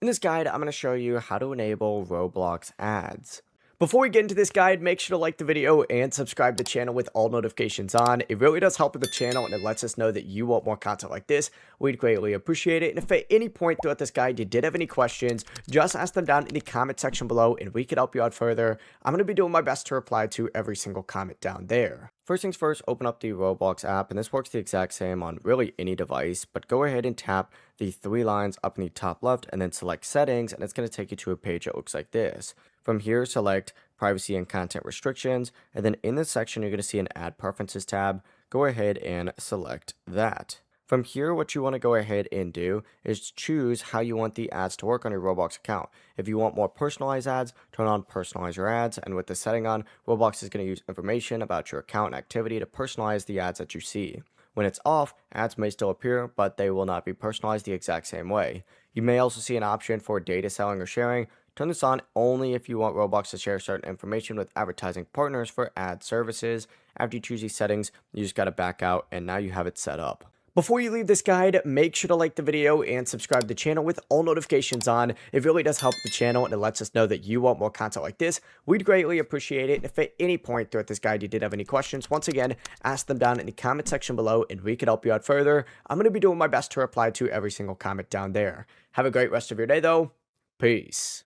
In this guide, I'm going to show you how to enable Roblox ads. Before we get into this guide, make sure to like the video and subscribe to the channel with all notifications on. It really does help with the channel and it lets us know that you want more content like this. We'd greatly appreciate it. And if at any point throughout this guide you did have any questions, just ask them down in the comment section below and we could help you out further. I'm going to be doing my best to reply to every single comment down there. First things first, open up the Roblox app, and this works the exact same on really any device, but go ahead and tap the three lines up in the top left and then select settings, and it's going to take you to a page that looks like this. From here, select privacy and content restrictions, and then in this section, you're going to see an ad preferences tab. Go ahead and select that. From here, what you want to go ahead and do is choose how you want the ads to work on your Roblox account. If you want more personalized ads, turn on personalize your ads, and with the setting on, Roblox is going to use information about your account and activity to personalize the ads that you see. When it's off, ads may still appear, but they will not be personalized the exact same way. You may also see an option for data selling or sharing. Turn this on only if you want Roblox to share certain information with advertising partners for ad services. After you choose these settings, you just got to back out, and now you have it set up. Before you leave this guide, make sure to like the video and subscribe to the channel with all notifications on. It really does help the channel and it lets us know that you want more content like this. We'd greatly appreciate it. And if at any point throughout this guide you did have any questions, once again, ask them down in the comment section below and we could help you out further. I'm going to be doing my best to reply to every single comment down there. Have a great rest of your day though. Peace.